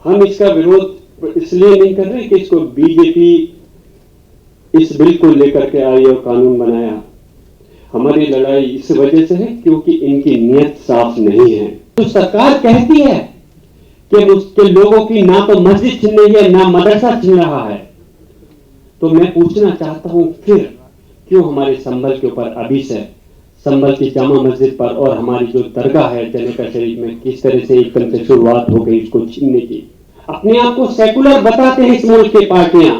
हम इसका विरोध इसलिए नहीं कर रहे कि इसको बीजेपी इस बिल को लेकर के आई और कानून बनाया। हमारी लड़ाई इस वजह से है क्योंकि इनकी नीयत साफ नहीं है। तो सरकार कहती है कि उसके लोगों की ना तो मस्जिद छीन रही है ना मदरसा छीन रहा है, तो मैं पूछना चाहता हूं फिर क्यों हमारे संभल के ऊपर अभी से संभल की जामा मस्जिद पर और हमारी जो दरगाह है जनता शरीफ में किस तरह से एकदम से शुरुआत हो गई इसको छीनने की। अपने आप को सेकुलर बताते हैं इस मुल्क की पार्टियां।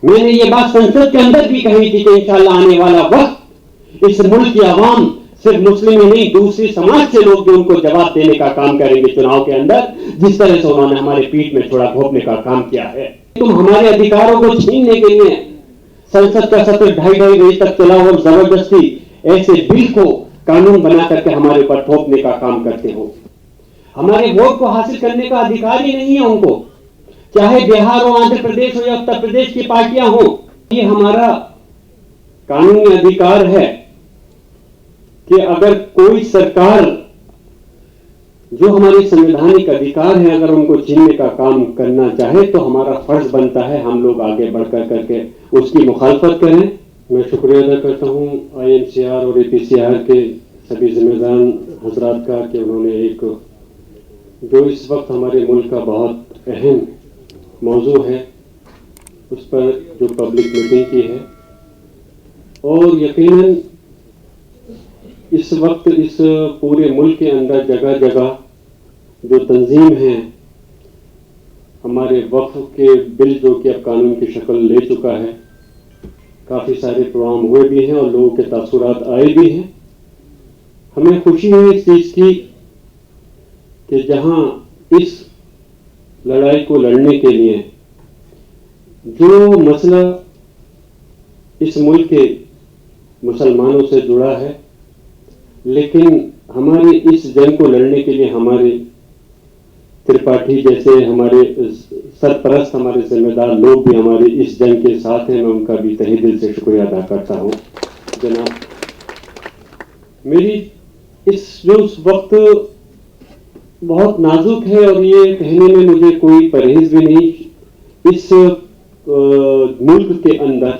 मैंने ये बात संसद के अंदर भी कही थी कि इंशाल्लाह आने वाला वक्त इस मुल्क की आवाम सिर्फ मुस्लिम ही नहीं दूसरी समाज से लोग भी उनको जवाब देने का काम करेंगे चुनाव के अंदर, जिस तरह से उन्होंने हमारे पीठ में थोड़ा घोपने का काम किया है। तुम हमारे अधिकारों को छीनने के लिए संसद का सत्र 2.5 बजे तक चला और जबरदस्ती ऐसे बिल को कानून बना करके हमारे ऊपर थोपने का काम करते हो। हमारे वोट को हासिल करने का अधिकार ही नहीं है उनको, चाहे बिहार हो, आंध्र प्रदेश हो या उत्तर प्रदेश की पार्टियां हो। ये हमारा कानूनी अधिकार है कि अगर कोई सरकार जो हमारे संवैधानिक अधिकार है अगर उनको छीनने का काम करना चाहे तो हमारा फर्ज बनता है हम लोग आगे बढ़कर करके उसकी मुखालफत करें। मैं शुक्रिया अदा करता हूं INCR और APCR के सभी जिम्मेदार हजरात का कि उन्होंने एक जो इस वक्त हमारे मुल्क का बहुत अहम मौजू है उस पर जो पब्लिक मीटिंग की है, और यकीनन इस वक्त इस पूरे मुल्क के अंदर जगह जगह जो तंजीम है हमारे वक्फ के बिल जो कि अब कानून की शक्ल ले चुका है, काफ़ी सारे प्रोग्राम हुए भी हैं और लोगों के तासुरात आए भी हैं। हमें खुशी है इस चीज़ की कि जहां इस लड़ाई को लड़ने के लिए जो मसला इस मुल्क के मुसलमानों से जुड़ा है, लेकिन हमारी इस जंग को लड़ने के लिए हमारे त्रिपाठी जैसे हमारे सरपरस्त हमारे जिम्मेदार लोग भी हमारे इस जंग के साथ हैं। मैं उनका भी तहे दिल से शुक्रिया अदा करता हूं। जनाब, मेरी इस जो उस वक्त बहुत नाजुक है और ये कहने में मुझे कोई परहेज भी नहीं। इस मुल्क के अंदर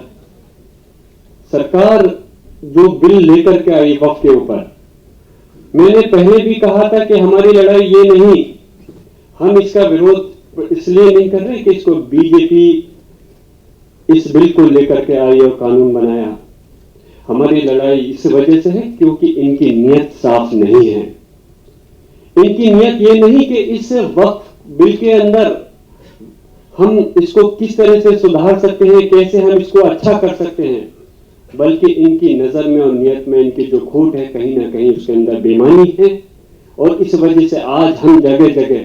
सरकार जो बिल लेकर के आई वक्फ के ऊपर, मैंने पहले भी कहा था कि हमारी लड़ाई ये नहीं, हम इसका विरोध इसलिए नहीं कर रहे कि इसको बीजेपी इस बिल को लेकर के आई और कानून बनाया। हमारी लड़ाई इस वजह से है क्योंकि इनकी नीयत साफ नहीं है। इनकी नीयत ये नहीं कि इस वक्त बिल के अंदर हम इसको किस तरह से सुधार सकते हैं, कैसे हम इसको अच्छा कर सकते हैं, बल्कि इनकी नजर में और नियत में इनकी जो खोट है कहीं ना कहीं उसके अंदर बेईमानी है। और इस वजह से आज हम जगह जगह,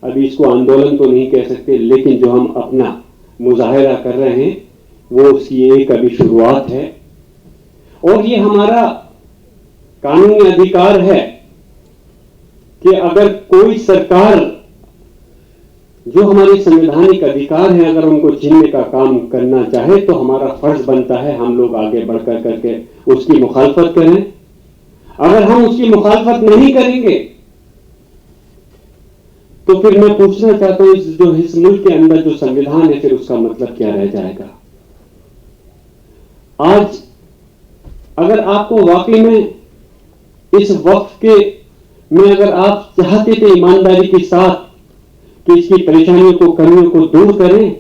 अभी इसको आंदोलन तो नहीं कह सकते, लेकिन जो हम अपना मुजाहिरा कर रहे हैं वो उसकी एक अभी शुरुआत है। और ये हमारा कानूनी अधिकार है कि अगर कोई सरकार जो हमारे संवैधानिक अधिकार है अगर उनको छीनने का काम करना चाहे तो हमारा फर्ज बनता है हम लोग आगे बढ़कर करके उसकी मुखालफत करें। अगर हम उसकी मुखालफत नहीं करेंगे तो फिर मैं पूछना चाहता हूं जो इस मुल्क के अंदर जो संविधान है फिर उसका मतलब क्या रह जाएगा। आज अगर आपको वाकई में इस वक्त के में अगर आप चाहते थे ईमानदारी के साथ कि इसकी परेशानियों को कमियों को दूर करें,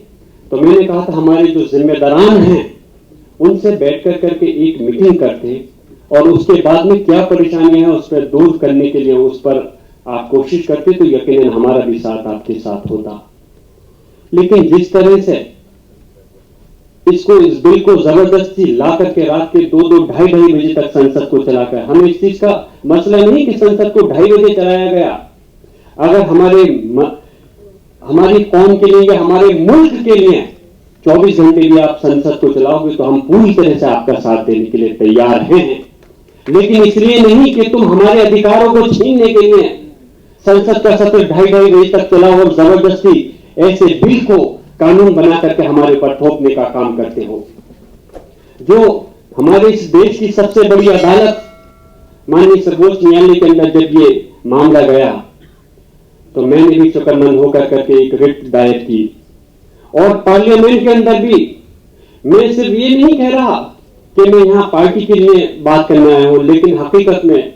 तो मैंने कहा था हमारे जो जिम्मेदारान हैं उनसे बैठकर करके एक मीटिंग करते और उसके बाद में क्या परेशानियां हैं उस पर दूर करने के लिए उस पर आप कोशिश करते तो यकीनन हमारा भी साथ आपके साथ होता। लेकिन जिस तरह से इसको इस बिल को जबरदस्ती ला करके रात के 2-2, 2:30 बजे तक संसद को चलाकर, हमें इस चीज का मसला नहीं कि संसद को 2:30 बजे चलाया गया। अगर हमारी कौम के लिए या हमारे मुल्क के लिए 24 घंटे भी आप संसद को चलाओगे तो हम पूरी तरह से आपका साथ देने के लिए तैयार हैं। लेकिन इसलिए नहीं कि तुम हमारे अधिकारों को छीनने के लिए संसद का सत्र 2:30 बजे तक चलाओ और जबरदस्ती ऐसे बिल को कानून बना करके हमारे ऊपर थोपने का काम करते हो। जो हमारे इस देश की सबसे बड़ी अदालत माननीय सर्वोच्च न्यायालय के अंदर जब ये मामला गया तो मैंने भी शुक्रमंद होकर करके एक रिट दायर की। और पार्लियामेंट के अंदर भी मैं सिर्फ ये नहीं कह रहा कि मैं यहां पार्टी के लिए बात करने आया हूं, लेकिन हकीकत में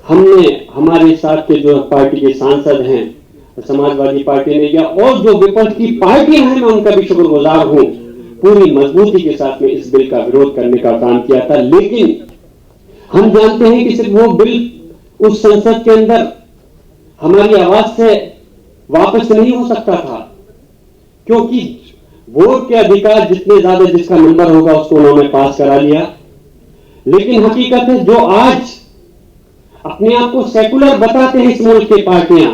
हमने हमारे साथ के जो पार्टी के सांसद हैं, समाजवादी पार्टी ने, या और जो विपक्ष की पार्टियां हैं, मैं उनका भी शुक्रगुजार हूं, पूरी मजबूती के साथ में इस बिल का विरोध करने का काम किया था। लेकिन हम जानते हैं कि सिर्फ वो बिल उस संसद के अंदर हमारी आवाज से वापस नहीं हो सकता था, क्योंकि वोट के अधिकार जितने ज्यादा जिसका नंबर होगा उसको उन्होंने पास करा लिया। लेकिन हकीकत है जो आज अपने आप को सेकुलर बताते हैं इस मुल्क की पार्टियां,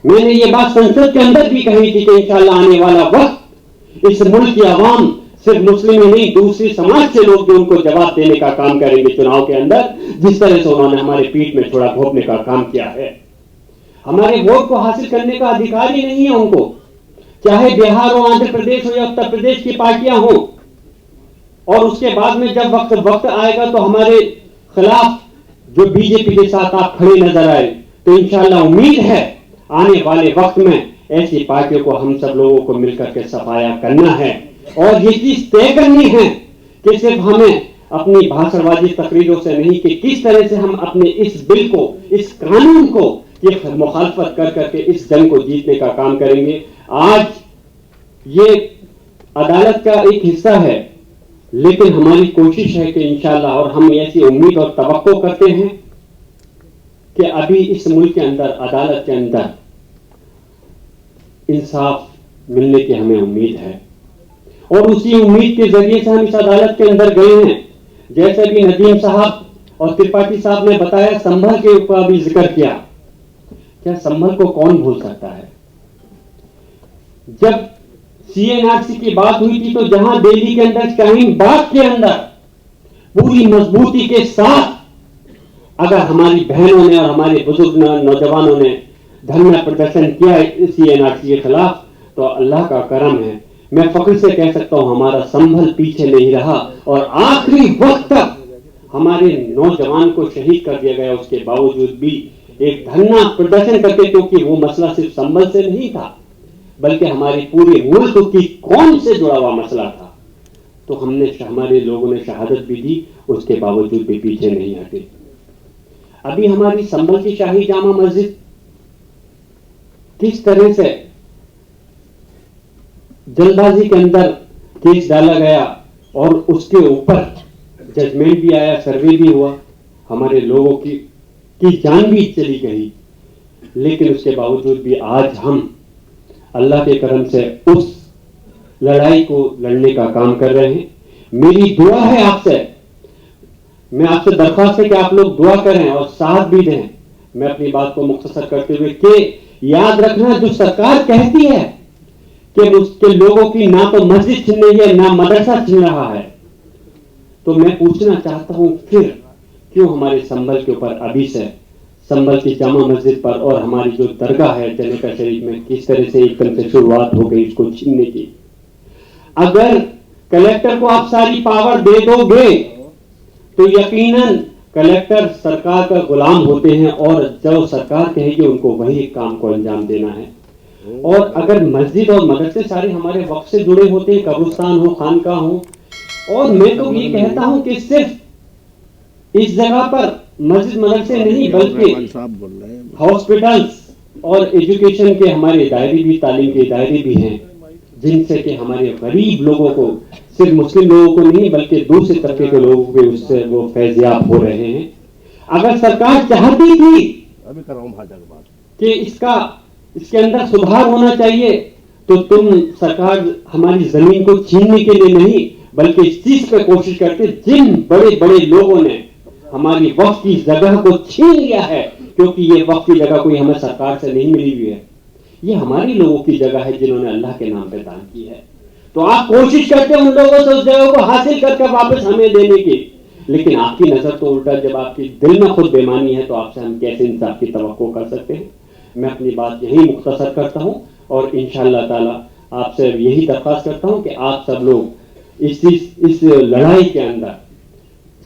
मैंने ये बात संसद के अंदर भी कही थी कि इंशाल्लाह आने वाला वक्त इस मुल्क की आवाम सिर्फ मुस्लिम ही नहीं, दूसरी समाज से लोग भी उनको जवाब देने का काम करेंगे चुनाव के अंदर, जिस तरह से उन्होंने हमारे पीठ में थोड़ा घोंपने का काम किया है। हमारे वोट को हासिल करने का अधिकार ही नहीं है उनको, चाहे बिहार हो, आंध्र प्रदेश हो या उत्तर प्रदेश की पार्टियां हो। और उसके बाद में जब वक्त आएगा तो हमारे खिलाफ जो बीजेपी के साथ आप खड़े नजर आए, तो इंशाल्लाह उम्मीद है आने वाले वक्त में ऐसी पार्टियों को हम सब लोगों को मिलकर के सफाया करना है। और ये चीज तय करनी है कि सिर्फ हमें अपनी भाषणबाजी तकरीरों से नहीं, कि किस तरह से हम अपने इस बिल को, इस कानून को ये मुखालफत कर करके इस जंग को जीतने का काम करेंगे। आज ये अदालत का एक हिस्सा है, लेकिन हमारी कोशिश है कि इंशाल्लाह, और हम ऐसी उम्मीद और तवक्को करते हैं कि अभी इस मुल्क के अंदर, अदालत के अंदर इंसाफ मिलने की हमें उम्मीद है। और उसी उम्मीद के जरिए से हम इस अदालत के अंदर गए हैं। जैसे कि नदीम साहब और त्रिपाठी साहब ने बताया, संभल के ऊपर भी जिक्र किया। क्या संभल को कौन भूल सकता है? जब सीएनआरसी की बात हुई थी, तो जहां दिल्ली के अंदर, शाहीन बाग के अंदर पूरी मजबूती के साथ अगर हमारी बहनों ने और हमारे बुजुर्ग नौजवानों ने धरना प्रदर्शन किया सीएनआरसी के खिलाफ, तो अल्लाह का करम है, मैं फख्र से कह सकता हूं हमारा संभल पीछे नहीं रहा और आखिरी वक्त तक हमारे नौजवान को शहीद कर दिया गया। उसके बावजूद भी एक धरना प्रदर्शन करके, क्योंकि वो मसला सिर्फ संभल से नहीं था, बल्कि हमारे पूरे मुल्क की कौम से जुड़ा हुआ मसला था, तो हमारे लोगों ने शहादत भी दी, उसके बावजूद भी पीछे नहीं हटे। अभी हमारी संभल की शाही जामा मस्जिद किस तरह से जल्दबाजी के अंदर केस डाला गया और उसके ऊपर जजमेंट भी आया, सर्वे भी हुआ, हमारे लोगों की जान भी चली गई, लेकिन उसके बावजूद भी आज हम अल्लाह के करम से उस लड़ाई को लड़ने का काम कर रहे हैं। मेरी दुआ है आपसे, मैं आपसे दरख्वास्त है कि आप लोग दुआ करें और साथ भी दें। मैं अपनी बात को मुख्तसर करते हुए कि याद रखना, जो सरकार कहती है कि उसके लोगों की ना तो मस्जिद छिन रही है, ना मदरसा छिन रहा है, तो मैं पूछना चाहता हूं फिर क्यों हमारे संभल के ऊपर अभी से, संभल की जामा मस्जिद पर और हमारी जो दरगाह है जन्नत शरीफ में, किस तरह से एकदम से शुरुआत हो गई इसको छीनने की। अगर कलेक्टर को आप सारी पावर दे दोगे तो यकीनन कलेक्टर सरकार का गुलाम होते हैं और जो सरकार कहेगी उनको वही काम को अंजाम देना है। और अगर मस्जिद और मदरसे सारे हमारे वक्त से जुड़े होते हैं, कब्रिस्तान हो, खानका हो, और मैं तो ये कहता हूं कि सिर्फ इस जगह पर मस्जिद मदरसे नहीं बल्कि हॉस्पिटल्स और एजुकेशन के हमारे दायरे भी, तालीम के दायरे भी हैं, जिनसे कि हमारे गरीब लोगों को, सिर्फ मुस्लिम लोगों को नहीं बल्कि दूसरे तबके के लोगों को उससे वो फैज़याब हो रहे हैं। अगर सरकार चाहती थी कि इसके अंदर सुधार होना चाहिए, तो तुम सरकार हमारी जमीन को छीनने के लिए नहीं बल्कि इस चीज पे कोशिश करते, जिन बड़े बड़े लोगों ने हमारी वक्फ की जगह को छीन लिया है, क्योंकि ये वक्फ की जगह कोई हमें सरकार से नहीं मिली हुई है, ये हमारी लोगों की जगह है जिन्होंने अल्लाह के नाम पे दान की है। तो आप कोशिश करते हैं उन लोगों से उस जगह को हासिल करके वापस हमें देने की, लेकिन आपकी नजर तो उल्टा, जब आपकी दिल में खुद बेईमानी है तो आपसे हम कैसे इंसाफ की तवक्को कर सकते हैं। मैं अपनी बात यही मुख्तसर करता हूं और इंशाअल्लाह ताला आपसे यही दरख्वास्त करता हूं कि आप सब लोग इस लड़ाई के अंदर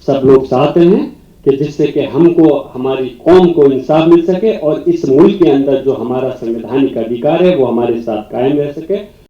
सब लोग साथ हैं, कि जिससे कि हमको हमारी कौम को इंसाफ मिल सके और इस मुल्क के अंदर जो हमारा संवैधानिक अधिकार है वो हमारे साथ कायम रह सके।